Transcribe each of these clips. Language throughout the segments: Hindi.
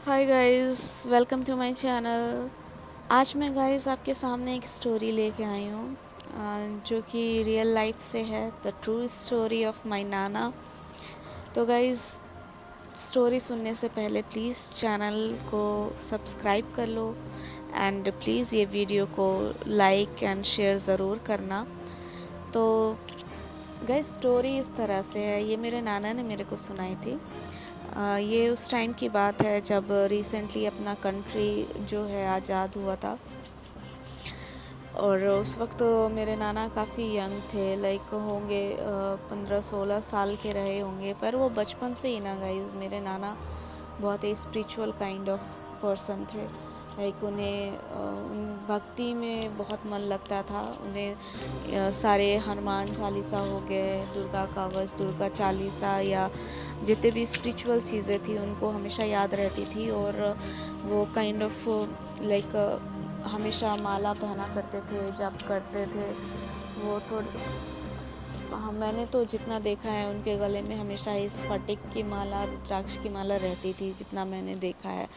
Hi guys, welcome to my channel. आज मैं गाइस आपके सामने एक स्टोरी लेके आई हूँ जो कि रियल लाइफ से है, the true story of my नाना। तो गाइस, स्टोरी सुनने से पहले प्लीज़ चैनल को सब्सक्राइब कर लो एंड प्लीज़ ये वीडियो को लाइक एंड शेयर ज़रूर करना। तो गाइस, स्टोरी इस तरह से है, ये मेरे नाना ने मेरे को सुनाई थी। ये उस टाइम की बात है जब रिसेंटली अपना कंट्री जो है आज़ाद हुआ था। और उस वक्त तो मेरे नाना काफ़ी यंग थे, लाइक होंगे 15-16 साल के रहे होंगे। पर वो बचपन से ही ना गाइज, मेरे नाना बहुत ही स्पिरिचुअल काइंड ऑफ पर्सन थे। लाइक उन्हें भक्ति में बहुत मन लगता था। उन्हें सारे हनुमान चालीसा हो गए, दुर्गा कवच, दुर्गा चालीसा या जितने भी स्पिरिचुअल चीज़ें थी उनको हमेशा याद रहती थी। और वो काइंड ऑफ लाइक हमेशा माला पहना करते थे, जप करते थे। वो थोड़े हाँ, मैंने तो जितना देखा है उनके गले में हमेशा इस स्फटिक की माला, रुद्राक्ष की माला रहती थी, जितना मैंने देखा है।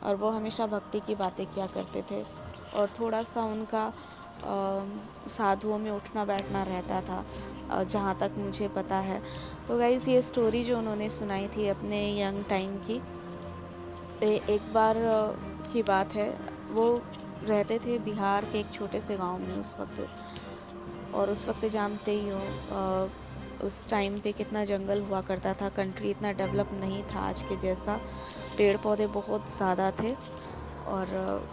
और वो हमेशा भक्ति की बातें किया करते थे। और थोड़ा सा उनका साधुओं में उठना बैठना रहता था, जहाँ तक मुझे पता है। तो गाइस, ये स्टोरी जो उन्होंने सुनाई थी अपने यंग टाइम की, एक बार की बात है। वो रहते थे बिहार के एक छोटे से गांव में उस वक्त। और उस वक्त जानते ही हो उस टाइम पे कितना जंगल हुआ करता था। कंट्री इतना डेवलप नहीं था आज के जैसा, पेड़ पौधे बहुत ज़्यादा थे। और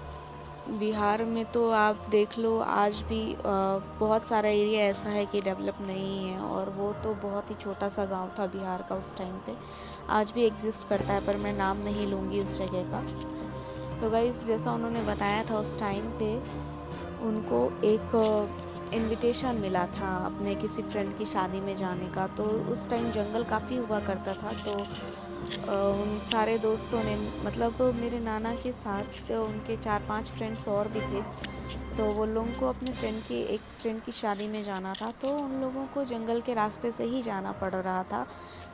बिहार में तो आप देख लो, आज भी बहुत सारा एरिया ऐसा है कि डेवलप नहीं है। और वो तो बहुत ही छोटा सा गांव था बिहार का उस टाइम पे, आज भी एग्जिस्ट करता है, पर मैं नाम नहीं लूँगी उस जगह का। तो गाइस, जैसा उन्होंने बताया था, उस टाइम पे उनको एक इनविटेशन मिला था अपने किसी फ्रेंड की शादी में जाने का। तो उस टाइम जंगल काफ़ी हुआ करता था। तो उन सारे दोस्तों ने, मतलब मेरे नाना के साथ उनके 4-5 फ्रेंड्स और भी थे। तो वो लोगों को अपने एक फ्रेंड की शादी में जाना था। तो उन लोगों को जंगल के रास्ते से ही जाना पड़ रहा था,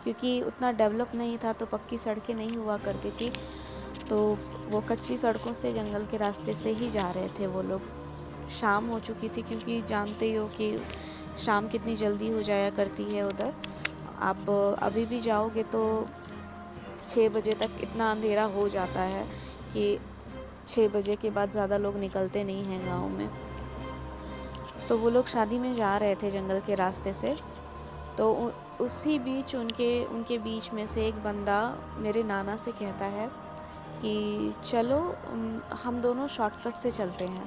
क्योंकि उतना डेवलप नहीं था, तो पक्की सड़कें नहीं हुआ करती थी। तो वो कच्ची सड़कों से, जंगल के रास्ते से ही जा रहे थे वो लोग। शाम हो चुकी थी, क्योंकि जानते ही हो कि शाम कितनी जल्दी हो जाया करती है उधर। आप अभी भी जाओगे तो 6 बजे तक इतना अंधेरा हो जाता है कि 6 बजे के बाद ज़्यादा लोग निकलते नहीं हैं गाँव में। तो वो लोग शादी में जा रहे थे जंगल के रास्ते से। तो उसी बीच उनके बीच में से एक बंदा मेरे नाना से कहता है कि चलो हम दोनों शॉर्टकट से चलते हैं।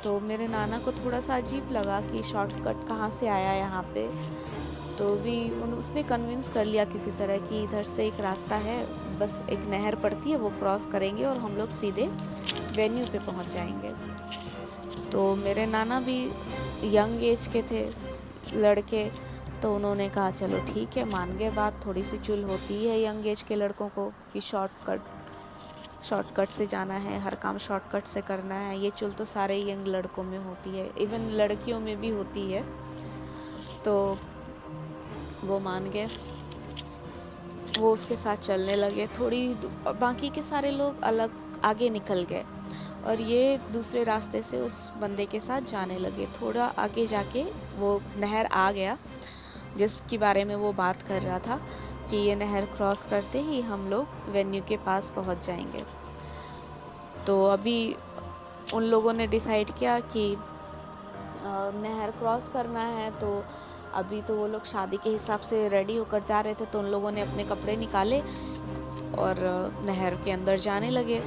तो मेरे नाना को थोड़ा सा अजीब लगा कि शॉर्टकट कहाँ से आया यहाँ पे। तो भी उसने कन्विंस कर लिया किसी तरह कि इधर से एक रास्ता है, बस एक नहर पड़ती है, वो क्रॉस करेंगे और हम लोग सीधे वेन्यू पे पहुँच जाएंगे। तो मेरे नाना भी यंग एज के थे लड़के। तो उन्होंने कहा चलो ठीक है, मान गए बात। थोड़ी सी चुल होती है यंग एज के लड़कों को कि शॉर्टकट से जाना है, हर काम शॉर्टकट से करना है। ये चुल तो सारे यंग लड़कों में होती है, इवन लड़कियों में भी होती है। तो वो मान गए, वो उसके साथ चलने लगे। बाकी के सारे लोग अलग आगे निकल गए और ये दूसरे रास्ते से उस बंदे के साथ जाने लगे। थोड़ा आगे जाके वो नहर आ गया जिसके बारे में वो बात कर रहा था कि ये नहर क्रॉस करते ही हम लोग वेन्यू के पास पहुंच जाएंगे। तो अभी उन लोगों ने डिसाइड किया कि नहर क्रॉस करना है। तो अभी तो वो लोग शादी के हिसाब से रेडी होकर जा रहे थे। तो उन लोगों ने अपने कपड़े निकाले और नहर के अंदर जाने लगे।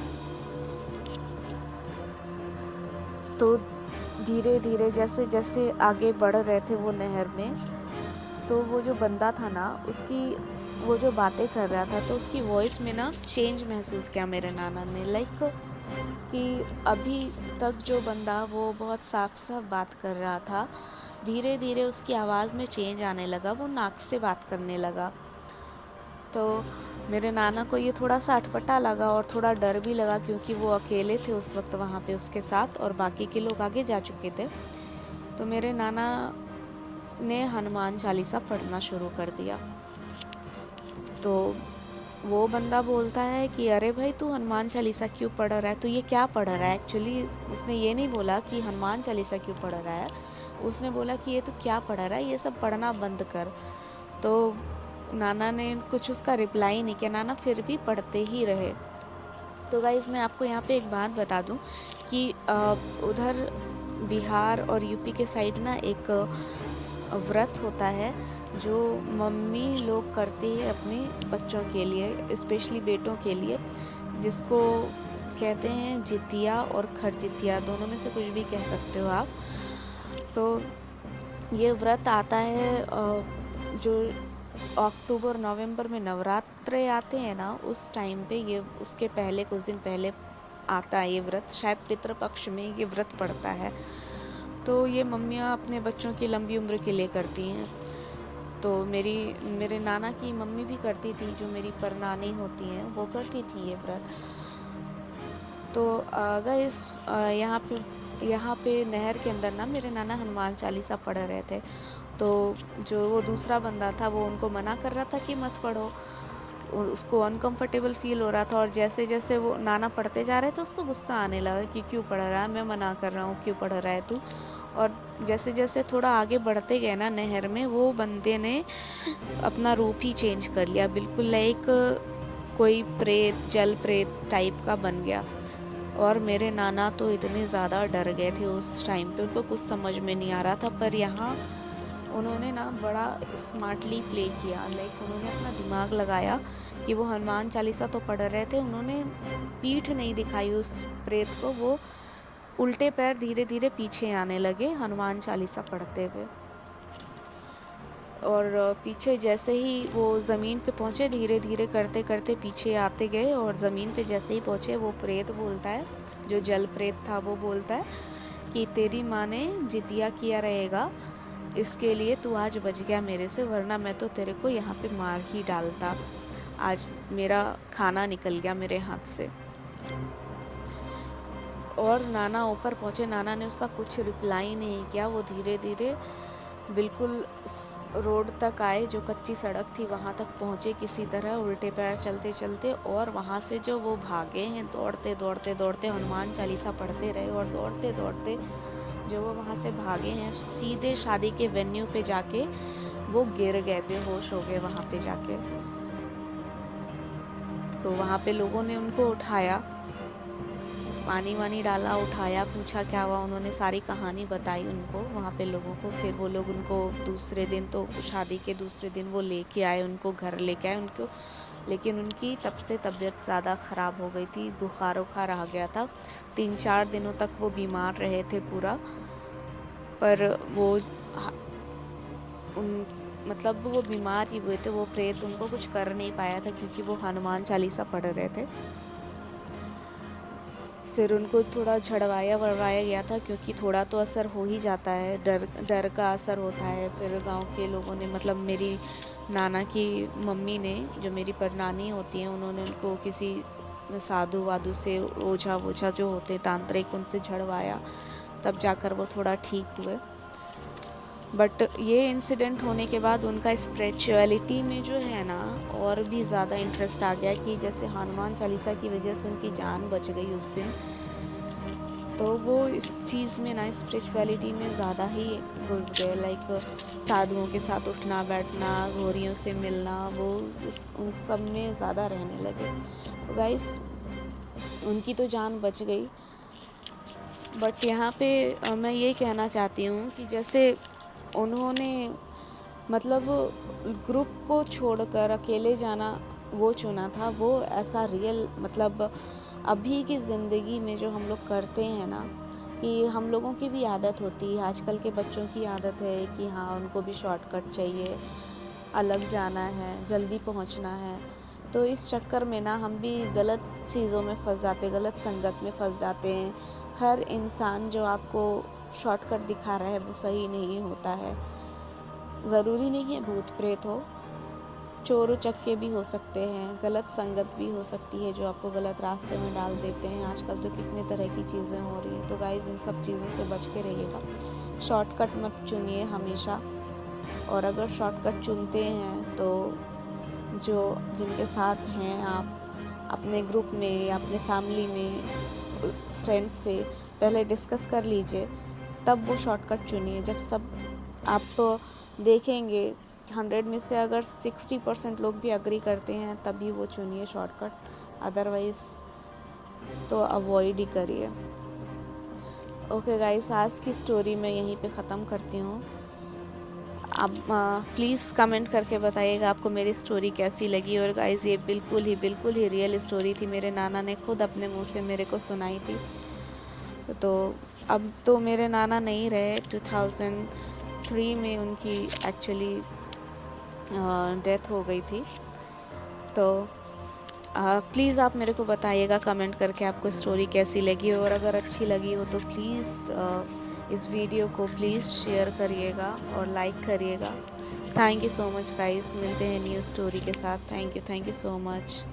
तो धीरे धीरे जैसे जैसे आगे बढ़ रहे थे वो नहर में, तो वो जो बंदा था ना, वो जो बातें कर रहा था, तो उसकी वॉइस में ना चेंज महसूस किया मेरे नाना ने। लाइक कि अभी तक जो बंदा वो बहुत साफ साफ बात कर रहा था, धीरे धीरे उसकी आवाज़ में चेंज आने लगा, वो नाक से बात करने लगा। तो मेरे नाना को ये थोड़ा सा अटपटा लगा और थोड़ा डर भी लगा, क्योंकि वो अकेले थे उस वक्त वहाँ पे उसके साथ और बाकी के लोग आगे जा चुके थे। तो मेरे नाना ने हनुमान चालीसा पढ़ना शुरू कर दिया। तो वो बंदा बोलता है कि अरे भाई तू हनुमान चालीसा क्यों पढ़ रहा है, तू ये क्या पढ़ रहा है। एक्चुअली उसने ये नहीं बोला कि हनुमान चालीसा क्यों पढ़ रहा है, उसने बोला कि ये तू क्या पढ़ रहा है, ये सब पढ़ना बंद कर। तो नाना ने कुछ उसका रिप्लाई नहीं किया, नाना फिर भी पढ़ते ही रहे। तो गाइज़ मैं आपको यहाँ पे एक बात बता दूँ कि उधर बिहार और यूपी के साइड ना एक व्रत होता है जो मम्मी लोग करती है अपने बच्चों के लिए, स्पेशली बेटों के लिए, जिसको कहते हैं जितिया और खरजितिया, दोनों में से कुछ भी कह सकते हो आप। तो ये व्रत आता है जो अक्टूबर नवंबर में नवरात्रे आते हैं ना, उस टाइम पे ये उसके पहले कुछ दिन पहले आता है ये व्रत, शायद पितृपक्ष में ये व्रत पड़ता है। तो ये मम्मियाँ अपने बच्चों की लंबी उम्र के लिए करती हैं। तो मेरे नाना की मम्मी भी करती थी, जो मेरी परनानी होती हैं वो करती थी ये व्रत। तो गाइस यहाँ पे नहर के अंदर ना मेरे नाना हनुमान चालीसा पढ़ रहे थे। तो जो वो दूसरा बंदा था वो उनको मना कर रहा था कि मत पढ़ो, और उसको अनकंफर्टेबल फील हो रहा था। और जैसे जैसे वो नाना पढ़ते जा रहे थे उसको गुस्सा आने लगा कि क्यों पढ़ रहा है, मैं मना कर रहा हूँ, क्यों पढ़ रहा है तू। और जैसे जैसे थोड़ा आगे बढ़ते गए ना नहर में, वो बंदे ने अपना रूप ही चेंज कर लिया, बिल्कुल लाइक कोई प्रेत, जल प्रेत टाइप का बन गया। और मेरे नाना तो इतने ज़्यादा डर गए थे उस टाइम पे, उनको कुछ समझ में नहीं आ रहा था। पर यहाँ उन्होंने ना बड़ा स्मार्टली प्ले किया, लाइक उन्होंने अपना दिमाग लगाया कि वो हनुमान चालीसा तो पढ़ रहे थे, उन्होंने पीठ नहीं दिखाई उस प्रेत को, वो उल्टे पैर धीरे धीरे पीछे आने लगे हनुमान चालीसा पढ़ते हुए। और पीछे जैसे ही वो ज़मीन पे पहुँचे, धीरे धीरे करते करते पीछे आते गए, और ज़मीन पे जैसे ही पहुँचे वो प्रेत बोलता है, जो जल प्रेत था वो बोलता है कि तेरी माँ ने जितिया किया रहेगा, इसके लिए तू आज बच गया मेरे से, वरना मैं तो तेरे को यहाँ पे मार ही डालता। आज मेरा खाना निकल गया मेरे हाथ से। और नाना ऊपर पहुँचे, नाना ने उसका कुछ रिप्लाई नहीं किया। वो धीरे धीरे बिल्कुल रोड तक आए, जो कच्ची सड़क थी वहाँ तक पहुँचे किसी तरह उल्टे पैर चलते चलते। और वहाँ से जो वो भागे हैं दौड़ते दौड़ते दौड़ते, हनुमान चालीसा पढ़ते रहे, और दौड़ते दौड़ते जो वो वहाँ से भागे हैं, सीधे शादी के वेन्यू पे जाके वो गिर गए, बेहोश हो गए वहाँ पे जाके। तो वहाँ पे लोगों ने उनको उठाया, पानी वानी डाला, उठाया, पूछा क्या हुआ, उन्होंने सारी कहानी बताई उनको वहाँ पे लोगों को। फिर वो लोग उनको दूसरे दिन, तो शादी के दूसरे दिन वो लेके आए, उनको घर लेके आए उनको। लेकिन उनकी तब से तबीयत ज़्यादा ख़राब हो गई थी, बुखार उखार आ गया था, 3-4 दिनों तक वो बीमार रहे थे पूरा। पर वो मतलब वो बीमार ही हुए थे, वो प्रेत उनको कुछ कर नहीं पाया था क्योंकि वो हनुमान चालीसा पढ़ रहे थे। फिर उनको थोड़ा झड़वाया वड़वाया गया था, क्योंकि थोड़ा तो असर हो ही जाता है, डर का असर होता है। फिर गांव के लोगों ने, मतलब मेरी नाना की मम्मी ने, जो मेरी परनानी होती हैं, उन्होंने उनको किसी साधु वाधु से, ओझा वोझा जो होते तांत्रिक, उनसे झड़वाया, तब जाकर वो थोड़ा ठीक हुए। बट ये इंसिडेंट होने के बाद उनका स्पिरिचुअलिटी में जो है ना और भी ज़्यादा इंटरेस्ट आ गया, कि जैसे हनुमान चालीसा की वजह से उनकी जान बच गई उस दिन। तो वो इस चीज़ में ना, स्पिरिचुअलिटी में ज़्यादा ही घुस गए, लाइक साधुओं के साथ उठना बैठना, घोड़ियों से मिलना, वो उन सब में ज़्यादा रहने लगे। तो गाइस उनकी तो जान बच गई। बट यहाँ पे मैं ये कहना चाहती हूँ कि जैसे उन्होंने मतलब ग्रुप को छोड़कर अकेले जाना वो चुना था, वो ऐसा रियल, मतलब अभी की ज़िंदगी में जो हम लोग करते हैं ना, कि हम लोगों की भी आदत होती है, आजकल के बच्चों की आदत है कि हाँ उनको भी शॉर्टकट चाहिए, अलग जाना है, जल्दी पहुंचना है। तो इस चक्कर में ना हम भी गलत चीज़ों में फंस जाते, गलत संगत में फंस जाते हैं। हर इंसान जो आपको शॉर्टकट दिखा रहा है वो सही नहीं होता है। ज़रूरी नहीं है भूत प्रेत हो, चोर उचक्के भी हो सकते हैं, गलत संगत भी हो सकती है जो आपको गलत रास्ते में डाल देते हैं। आजकल तो कितने तरह की चीज़ें हो रही हैं। तो गाइस इन सब चीज़ों से बच के रहिएगा, शॉर्टकट मत चुनिए हमेशा। और अगर शॉर्टकट चुनते हैं तो जो जिनके साथ हैं आप अपने ग्रुप में या अपने फैमिली में फ्रेंड्स से पहले डिस्कस कर लीजिए, तब वो शॉर्टकट चुनिए। जब सब आप देखेंगे 100 में से अगर 60% लोग भी अग्री करते हैं तभी वो चुनिए शॉर्टकट, अदरवाइज़ तो अवॉइड ही करिए। ओके गाइस, आज की स्टोरी मैं यहीं पे ख़त्म करती हूँ। आप प्लीज़ कमेंट करके बताइएगा आपको मेरी स्टोरी कैसी लगी। और गाइस, ये बिल्कुल ही रियल स्टोरी थी, मेरे नाना ने खुद अपने मुंह से मेरे को सुनाई थी। तो अब तो मेरे नाना नहीं रहे, 2003 में उनकी एक्चुअली डेथ हो गई थी। तो प्लीज़ आप मेरे को बताइएगा कमेंट करके आपको स्टोरी कैसी लगी, और अगर अच्छी लगी हो तो प्लीज़ इस वीडियो को प्लीज़ शेयर करिएगा और लाइक करिएगा। Thank you so much guys, मिलते हैं न्यू स्टोरी के साथ। Thank you so much.